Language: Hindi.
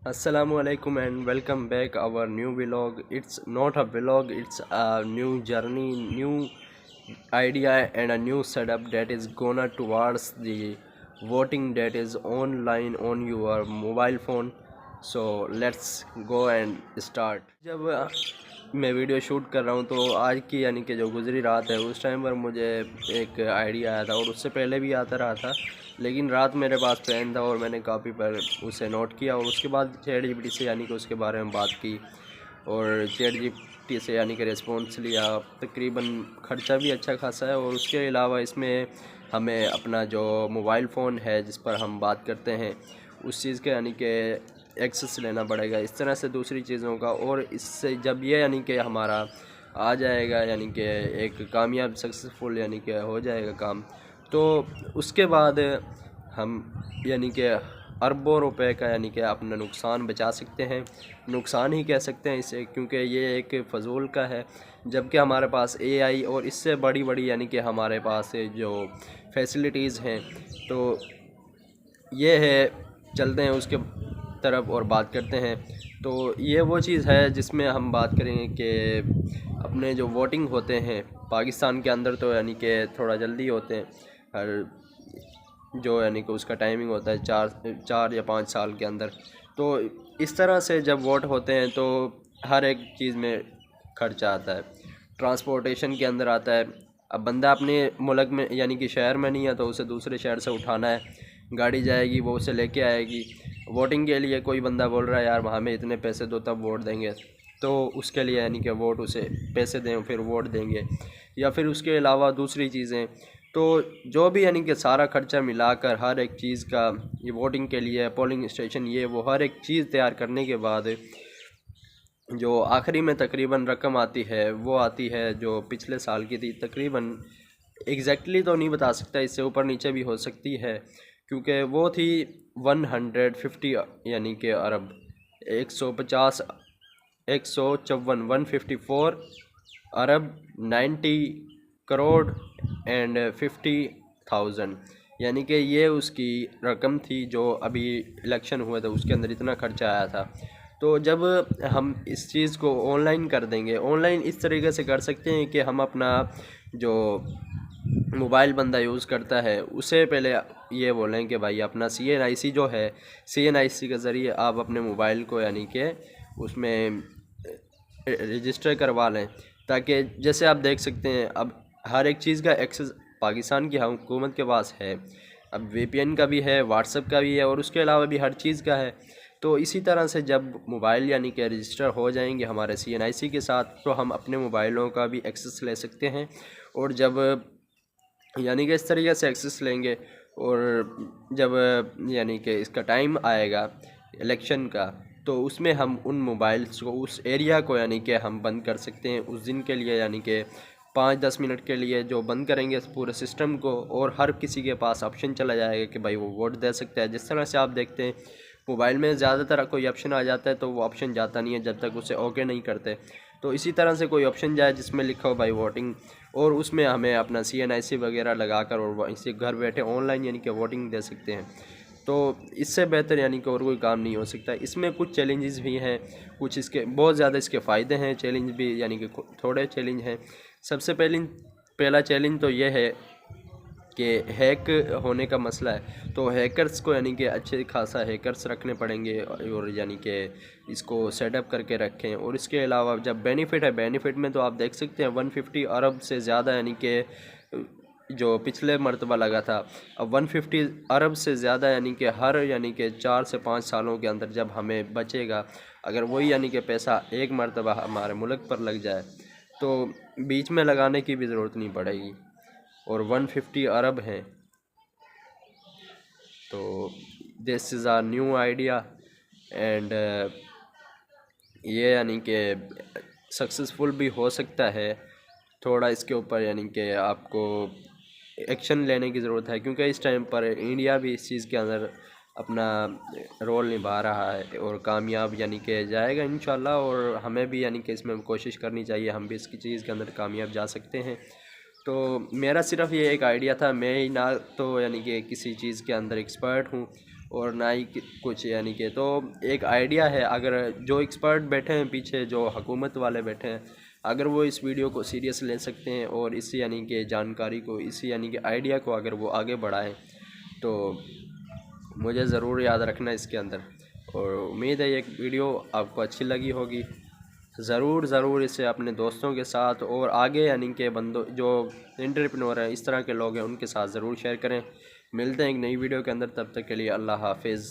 Assalamualaikum and welcome back our new vlog. It's not a vlog, it's a new journey, new idea and a new setup that is gonna towards the voting that is online on your mobile phone. So let's go and start. जब मैं वीडियो शूट कर रहा हूँ तो आज की यानी कि जो गुजरी रात है उस टाइम पर मुझे एक आइडिया आया था और उससे पहले भी आता रहा था, लेकिन रात मेरे पास पेन था और मैंने कॉपी पर उसे नोट किया और उसके बाद चैट जीपीटी से यानी कि उसके बारे में बात की और चैट जीपीटी से यानी कि रिस्पॉन्स लिया। तकरीबन ख़र्चा भी अच्छा खासा है और उसके अलावा इसमें हमें अपना जो मोबाइल फ़ोन है जिस पर हम बात करते हैं उस चीज़ के यानी कि एक्सेस लेना पड़ेगा, इस तरह से दूसरी चीज़ों का। और इससे जब ये यानी कि हमारा आ जाएगा यानी कि एक कामयाब सक्सेसफुल यानी कि हो जाएगा काम, तो उसके बाद हम यानी कि अरबों रुपए का यानी कि अपना नुकसान बचा सकते हैं। नुकसान ही कह सकते हैं इसे, क्योंकि ये एक फ़जूल का है, जबकि हमारे पास एआई और इससे बड़ी बड़ी यानी कि हमारे पास जो फैसिलिटीज़ हैं, तो ये है। चलते हैं उसके तरफ और बात करते हैं। तो ये वो चीज़ है जिसमें हम बात करेंगे कि अपने जो वोटिंग होते हैं पाकिस्तान के अंदर तो यानी कि थोड़ा जल्दी होते हैं। हर जो यानी कि उसका टाइमिंग होता है 4 या 5 साल के अंदर। तो इस तरह से जब वोट होते हैं तो हर एक चीज़ में खर्चा आता है, ट्रांसपोर्टेशन के अंदर आता है। अब बंदा अपने मुल्क में यानी कि शहर में नहीं है तो उसे दूसरे शहर से उठाना है, गाड़ी जाएगी वो उसे लेके आएगी। वोटिंग के लिए कोई बंदा बोल रहा है यार हमें इतने पैसे दो तब वोट देंगे, तो उसके लिए यानी कि वोट उसे पैसे दें फिर वोट देंगे, या फिर उसके अलावा दूसरी चीज़ें। तो जो भी यानी कि सारा खर्चा मिलाकर हर एक चीज़ का, ये वोटिंग के लिए पोलिंग स्टेशन, ये वो हर एक चीज़ तैयार करने के बाद जो आखिरी में तकरीबन रकम आती है वो आती है जो पिछले साल की थी। तकरीबन एग्जैक्टली तो नहीं बता सकता, इससे ऊपर नीचे भी हो सकती है, क्योंकि वो थी 150 यानी कि अरब 150 154 154 अरब 90 करोड़ एंड 50,000, यानी कि ये उसकी रकम थी जो अभी इलेक्शन हुए थे उसके अंदर इतना खर्चा आया था। तो जब हम इस चीज़ को ऑनलाइन कर देंगे, ऑनलाइन इस तरीके से कर सकते हैं कि हम अपना जो मोबाइल बंदा यूज़ करता है उसे पहले ये बोलें कि भाई अपना CNIC जो है, CNIC के ज़रिए आप अपने मोबाइल को यानी कि उसमें रजिस्टर करवा लें, ताकि जैसे आप देख सकते हैं अब हर एक चीज़ का एक्सेस पाकिस्तान की हुकूमत के पास है। अब VPN का भी है, व्हाट्सएप का भी है और उसके अलावा भी हर चीज़ का है। तो इसी तरह से जब मोबाइल यानी कि रजिस्टर हो जाएंगे हमारे CNIC के साथ, तो हम अपने मोबाइलों का भी एक्सेस ले सकते हैं। और जब यानी कि इस तरीके से एक्सेस लेंगे और जब यानी कि इसका टाइम आएगा इलेक्शन का, तो उसमें हम उन मोबाइल्स को, उस एरिया को यानी कि हम बंद कर सकते हैं उस दिन के लिए, यानी कि 5-10 मिनट के लिए जो बंद करेंगे इस पूरे सिस्टम को, और हर किसी के पास ऑप्शन चला जाएगा कि भाई वो वोट दे सकता है। जिस तरह से आप देखते हैं मोबाइल में ज़्यादातर कोई ऑप्शन आ जाता है तो वो ऑप्शन जाता नहीं है जब तक उसे ओके नहीं करते। तो इसी तरह से कोई ऑप्शन जाए जिसमें लिखा हो भाई वोटिंग, और उसमें हमें अपना CNIC वगैरह लगाकर और वहीं से घर बैठे ऑनलाइन यानी कि वोटिंग दे सकते हैं। तो इससे बेहतर यानी कि और कोई काम नहीं हो सकता। इसमें कुछ चैलेंजेस भी हैं, कुछ इसके बहुत ज़्यादा इसके फ़ायदे हैं, चैलेंज भी यानी कि थोड़े चैलेंज हैं। सबसे पहला चैलेंज तो ये है कि हैक होने का मसला है। तो हैकर्स को यानी कि अच्छे खासा हैकर्स रखने पड़ेंगे और यानी कि इसको सेटअप करके रखें। और इसके अलावा जब बेनिफिट है, बेनिफिट में तो आप देख सकते हैं 150 अरब से ज़्यादा यानी कि जो पिछले मरतबा लगा था, अब 150 अरब से ज़्यादा यानी कि हर यानी कि 4 से 5 सालों के अंदर जब हमें बचेगा, अगर वही यानी कि पैसा एक मरतबा हमारे मुल्क पर लग जाए तो बीच में लगाने की भी ज़रूरत नहीं पड़ेगी। और 150 अरब हैं, तो this is a new idea and ये यानी कि सक्सेसफुल भी हो सकता है। थोड़ा इसके ऊपर यानी कि आपको एक्शन लेने की ज़रूरत है, क्योंकि इस टाइम पर इंडिया भी इस चीज़ के अंदर अपना रोल निभा रहा है और कामयाब यानी कि जाएगा इंशाल्लाह। और हमें भी यानी कि इसमें कोशिश करनी चाहिए, हम भी इसकी चीज़ के अंदर कामयाब जा सकते हैं। तो मेरा सिर्फ ये एक आइडिया था, मैं ही ना तो यानी कि किसी चीज़ के अंदर एक्सपर्ट हूँ, और ना ही कुछ यानी कि। तो एक आइडिया है, अगर जो एक्सपर्ट बैठे हैं पीछे, जो हुकूमत वाले बैठे हैं, अगर वो इस वीडियो को सीरियस ले सकते हैं और इसी यानी कि जानकारी को, इसी यानी कि आइडिया को अगर वो आगे बढ़ाएं तो मुझे ज़रूर याद रखना इसके अंदर। और उम्मीद है ये वीडियो आपको अच्छी लगी होगी। ज़रूर इसे अपने दोस्तों के साथ और आगे यानी कि बंदों जो एंटरप्रेन्योर हैं, इस तरह के लोग हैं, उनके साथ ज़रूर शेयर करें। मिलते हैं एक नई वीडियो के अंदर, तब तक के लिए अल्लाह हाफिज़।